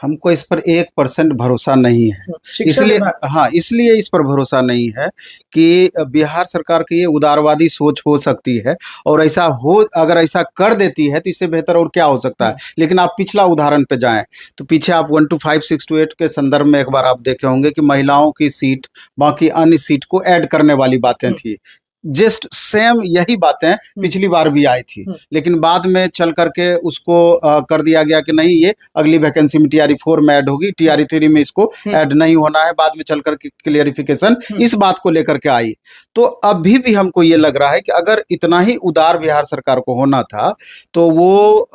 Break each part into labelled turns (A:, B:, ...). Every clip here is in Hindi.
A: हमको इस पर 1% भरोसा नहीं है।
B: शिक्षा
A: इसलिए
B: विभाग
A: हाँ, इसलिए इस पर भरोसा नहीं है कि बिहार सरकार की ये उदारवादी सोच हो सकती है, और ऐसा हो, अगर ऐसा कर देती है तो इससे बेहतर और क्या हो सकता है। लेकिन आप पिछला उदाहरण पे जाएं तो पीछे आप 1 to 5, 6 to 8 के संदर्भ में एक बार आप देखे होंगे कि महिलाओं की सीट बाकी अन्य सीट को ऐड करने वाली बातें थी। जस्ट सेम यही बातें पिछली बार भी आई थी, लेकिन बाद में चल करके उसको कर दिया गया कि नहीं, ये अगली वैकेंसी में टीआरई 4 में ऐड होगी, टीआरई 3 में इसको ऐड नहीं होना है। बाद में चल करके क्लियरिफिकेशन इस बात को लेकर के आई। तो अभी भी हमको ये लग रहा है कि अगर इतना ही उदार बिहार सरकार को होना था तो वो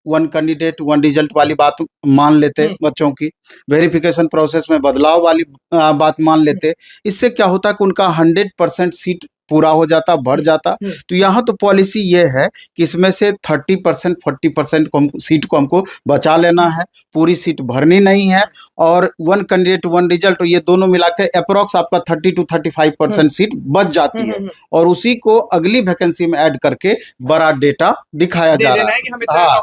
A: 1 कैंडिडेट 1 रिजल्ट वाली बात मान लेते, बच्चों की वेरिफिकेशन प्रोसेस में बदलाव वाली बात मान लेते। इससे क्या होता कि उनका 100% सीट पूरा हो जाता, बढ़ जाता। तो यहाँ तो पॉलिसी ये है कि इसमें से 30%, 40% सीट को हमको बचा लेना है, पूरी सीट भरनी नहीं है। और 1 कैंडिडेट 1 रिजल्ट, ये दोनों मिला के अप्रोक्स आपका 30 to 35% सीट बच जाती है, और उसी को अगली वैकेंसी में ऐड करके बड़ा डेटा दिखाया जा रहा है। हाँ,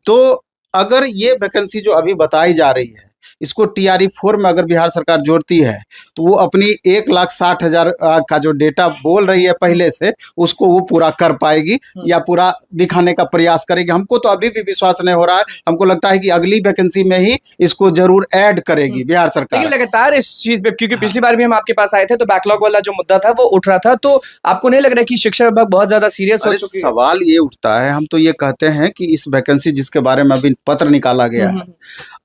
A: तो अगर ये वैकेंसी जो अभी बताई जा रही है, इसको टीआरई 4 में अगर बिहार सरकार जोड़ती है तो वो अपनी 1,60,000 का जो डेटा बोल रही है पहले से, उसको वो पूरा कर पाएगी या पूरा दिखाने का प्रयास करेगी। हमको तो अभी भी विश्वास नहीं हो रहा है। हमको लगता है कि अगली वैकेंसी में ही इसको जरूर ऐड करेगी बिहार सरकार।
B: लेकिन लगातार इस चीज पे, क्योंकि पिछली बार भी हम आपके पास आए थे तो बैकलॉग वाला जो मुद्दा था वो उठ रहा था, तो आपको नहीं लग रहा कि शिक्षा विभाग बहुत ज्यादा सीरियस हो चुकी है?
A: सवाल ये उठता है, हम तो ये कहते हैं कि इस वैकेंसी जिसके बारे में अभी पत्र निकाला गया है,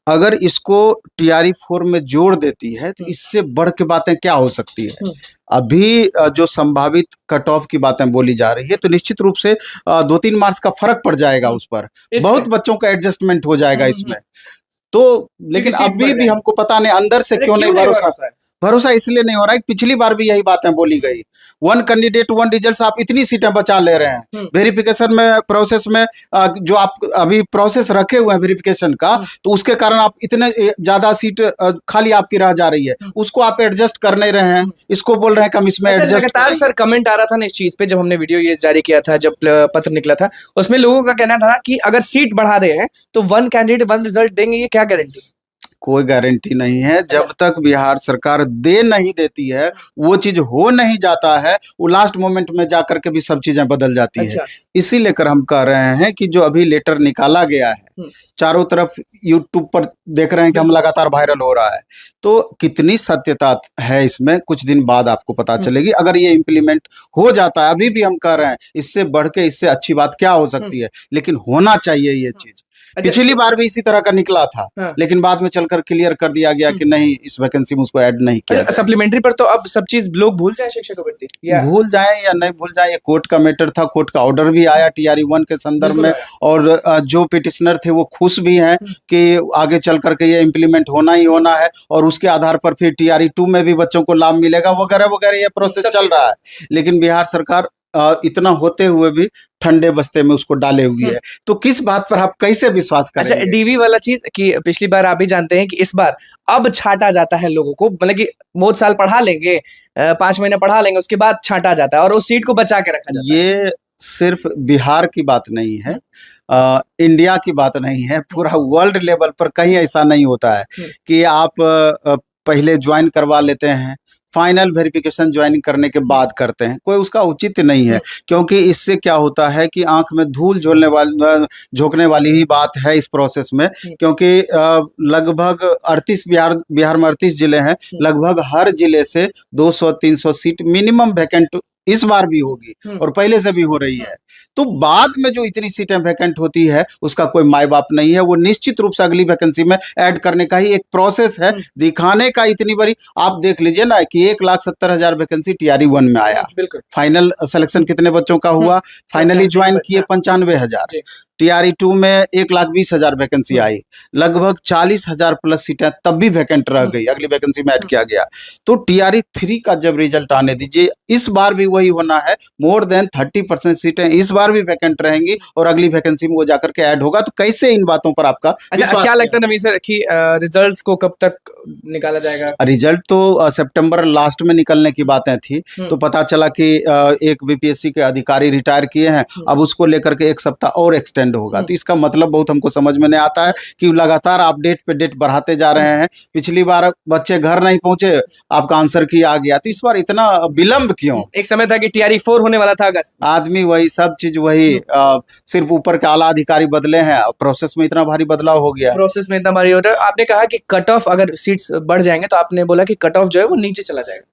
A: अगर इसको टीआरई 4 में जोड़ देती है तो इससे बढ़ के बातें क्या हो सकती है। अभी जो संभावित कट ऑफ की बातें बोली जा रही है, तो निश्चित रूप से 2-3 मार्क्स का फर्क पड़ जाएगा उस पर, बहुत बच्चों का एडजस्टमेंट हो जाएगा इसमें। तो लेकिन अभी भी हमको पता नहीं अंदर से क्यों नहीं भरोसा इसलिए नहीं हो रहा है। पिछली बार भी यही बातें बोली गई, 1 कैंडिडेट 1 रिजल्ट, आप इतनी सीटें बचा ले रहे हैं वेरिफिकेशन में, प्रोसेस में जो आप अभी प्रोसेस रखे हुए हैं वेरिफिकेशन का, तो उसके कारण आप इतने ज्यादा सीट खाली आपकी रह जा रही है, उसको आप एडजस्ट कर नहीं रहे हैं। इसको बोल रहे हैं कि हम इसमें एडजस्ट।
B: लगातार सर कमेंट आ रहा था ना इस चीज पे, जब हमने वीडियो ये जारी किया था, जब पत्र निकला था, उसमें लोगों का कहना था कि अगर सीट बढ़ा रहे हैं तो 1 कैंडिडेट 1 रिजल्ट देंगे, ये क्या गारंटी?
A: कोई गारंटी नहीं है। जब तक बिहार सरकार दे नहीं देती है, वो चीज हो नहीं जाता है, वो लास्ट मोमेंट में जाकर के भी सब चीजें बदल जाती है। इसी लेकर हम कह रहे हैं कि जो अभी लेटर निकाला गया है, चारों तरफ यूट्यूब पर देख रहे हैं कि हम लगातार वायरल हो रहा है, तो कितनी सत्यता है इसमें कुछ दिन बाद आपको पता चलेगी। अगर ये इम्प्लीमेंट हो जाता है, अभी भी हम कह रहे हैं इससे बढ़ के, इससे अच्छी बात क्या हो सकती है, लेकिन होना चाहिए ये चीज। पिछली बार भी इसी तरह का निकला था, लेकिन बाद में चलकर क्लियर कर दिया गया कि नहीं, इस वैकेंसी में उसको ऐड नहीं किया।
B: सप्लीमेंट्री पर तो अब सब चीज लोग भूल जाए, शिक्षक भर्ती
A: भूल जाए या नहीं भूल जाए, ये कोर्ट का मैटर था, कोर्ट का ऑर्डर भी आया टीआरई 1 के संदर्भ में, और जो पिटिशनर थे वो खुश भी हैं कि आगे चल करके ये इम्प्लीमेंट होना ही होना है, और उसके आधार पर फिर टीआरई 2 में भी बच्चों को लाभ मिलेगा वगैरह वगैरह, ये प्रोसेस चल रहा है। लेकिन बिहार सरकार इतना होते हुए भी ठंडे बस्ते में उसको डाले हुई है, तो किस बात पर आप कैसे विश्वास करेंगे?
B: अच्छा, डीवी वाला चीज कि पिछली बार आप भी जानते हैं कि इस बार अब छांटा जाता है लोगों को, मतलब कि बहुत साल पढ़ा लेंगे, 5 महीने पढ़ा लेंगे, उसके बाद छांटा जाता है और उस सीट को बचा के रखा जाता है।
A: ये सिर्फ बिहार की बात नहीं है, इंडिया की बात नहीं है, पूरा वर्ल्ड लेवल पर कहीं ऐसा नहीं होता है कि आप पहले ज्वाइन करवा लेते हैं, फाइनल वेरिफिकेशन ज्वाइनिंग करने के बाद करते हैं। कोई उसका उचित नहीं है, क्योंकि इससे क्या होता है कि आंख में धूल झोंकने वाली ही बात है इस प्रोसेस में। क्योंकि लगभग 38 बिहार में 38 जिले हैं, लगभग हर जिले से 200-300 सीट मिनिमम वैकेंट इस बार भी होगी, और पहले से भी हो रही है। तो बाद में जो इतनी सीटें वैकेंट होती है, उसका कोई माई बाप नहीं है, वो निश्चित रूप से अगली वैकेंसी में ऐड करने का ही एक प्रोसेस है, दिखाने का। इतनी बड़ी आप देख लीजिए ना कि 1,70,000 वैकेंसी टीआरई 1 में आया, फाइनल सिलेक्शन कितने बच्चों का हुआ, फाइनली ज्वाइन किए 95,000, टीआरई 2 में 1,20,000 वैकेंसी आई, लगभग 40,000 प्लस सीटें तब भी वैकेंट रह गई, अगली वैकेंसी में ऐड किया गया। तो टीआरई 3 का जब रिजल्ट आने दीजिए, इस बार भी वही होना है, मोर देन 30% सीटें इस बार भी वैकेंट रहेंगी, और अगली वैकेंसी में वो जाकर के ऐड होगा। तो कैसे इन बातों पर आपका
B: विश्वास? क्या लगता है नवीन सर कि रिजल्ट्स को कब तक निकाला जाएगा?
A: रिजल्ट तो सितंबर लास्ट में निकलने की बातें थी, तो पता चला कि एक बीपीएससी के अधिकारी रिटायर किए हैं, अब उसको लेकर के 1 सप्ताह और एक्सटेंड एक्सटेंड होगा। तो इसका मतलब बहुत हमको समझ में नहीं आता है कि लगातार आप डेट पे डेट बढ़ाते जा रहे हैं। पिछली बार बच्चे घर नहीं पहुंचे, आपका आंसर की आ गया, तो इस बार इतना विलंब क्यों?
B: एक समय था कि टीआरई 4 होने वाला था अगस्त में।
A: आदमी वही, सब चीज वही, सिर्फ ऊपर के आला अधिकारी बदले हैं, प्रोसेस में इतना भारी बदलाव हो गया।
B: प्रोसेस में इतना भारी होता है। आपने कहा कि कट ऑफ अगर सीट्स बढ़ जाएंगे तो आपने बोला कि कट ऑफ जो है वो नीचे चला जाएगा।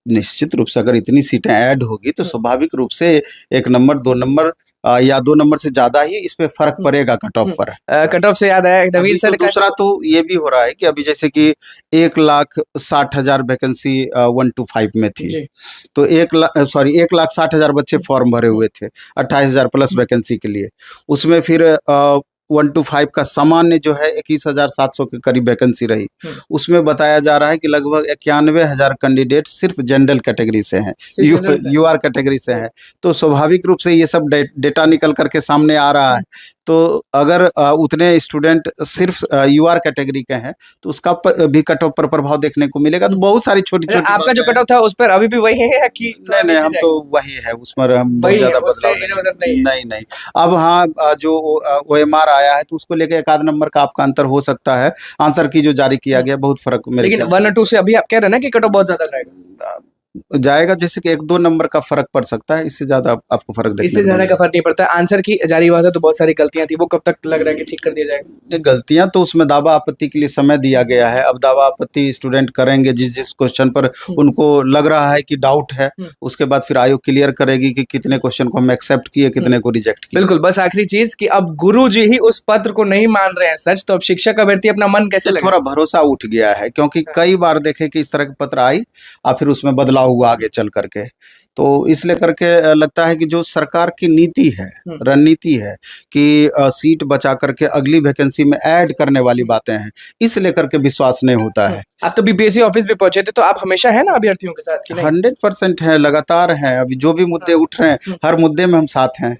A: निश्चित रूप से अगर इतनी सीटें ऐड होगी तो स्वाभाविक रूप से 1 नंबर 2 नंबर या 2 नंबर से ज्यादा ही इस पे फर्क पड़ेगा कट ऑफ पर।
B: कट ऑफ से याद आया नवीन
A: अभी
B: सर
A: तो दूसरा तो ये भी हो रहा है कि अभी जैसे कि 1,60,000 वैकेंसी 1 to 5 में थी,
B: जी।
A: तो 1,60,000 बच्चे फॉर्म भरे हुए थे 28,000 प्लस वैकेंसी के लिए। उसमें फिर 1 to 5 का सामान्य जो है 21,700 के करीब वैकेंसी रही। उसमें बताया जा रहा है कि लगभग 91,000 कैंडिडेट सिर्फ जनरल कैटेगरी से हैं, यूआर कैटेगरी से हैं। तो स्वाभाविक रूप से ये सब डेटा निकल करके सामने आ रहा है। तो अगर उतने स्टूडेंट सिर्फ यूआर कैटेगरी के हैं तो उसका भी कट ऑफ पर प्रभाव देखने को मिलेगा। तो बहुत सारी छोटी छोटी
B: आपका जो कट ऑफ था उस पर अभी भी वही है कि
A: नहीं, हम तो वही है, उसमें हम बहुत ज्यादा बदलाव नहीं। अब हाँ, जो OMR आया है तो उसको लेके 1 आध नंबर का आपका अंतर हो सकता है। आंसर की जो जारी किया गया बहुत फर्क मेरे
B: लेकिन 1 और 2 से अभी आप कह रहे हैं ना कि कट ऑफ बहुत ज्यादा
A: जाएगा, जैसे कि 1-2 नंबर का फर्क पड़ सकता है, इससे ज्यादा आपको फर्क देखने
B: इससे ज्यादा का फर्क नहीं पड़ता। आंसर की जारी हुआ था तो बहुत सारी गलतियां थी, वो कब तक लग रहा है कि ठीक कर दिया जाएगा?
A: गलतियां तो उसमें दावा आपत्ति के लिए समय दिया गया है। अब दावा आपत्ति स्टूडेंट करेंगे जिस क्वेश्चन पर उनको लग रहा है कि डाउट है, उसके बाद फिर आयोग क्लियर करेगी कि कितने क्वेश्चन को हम एक्सेप्ट किए, कितने को रिजेक्ट किए।
B: बिल्कुल। बस आखिरी चीज कि अब गुरु जी ही उस पत्र को नहीं मान रहे हैं सच, तो अब शिक्षक अभ्यर्थी अपना मन कैसे लगे?
A: थोड़ा भरोसा उठ गया है, क्योंकि कई बार देखे कि इस तरह के पत्र आई और फिर उसमें बदलाव हुआ आगे चल करके। तो इसलिए करके लगता है कि जो सरकार की नीति है, रणनीति है कि सीट बचा करके अगली वैकेंसी में ऐड करने वाली बातें हैं, इस लेकर के विश्वास नहीं होता है।
B: आप तो बीपीएससी ऑफिस भी पहुंचे थे, तो आप हमेशा है ना अभ्यर्थियों के साथ?
A: 100% है, लगातार है। अभी जो भी मुद्दे उठ रहे हैं हर मुद्दे में हम साथ हैं।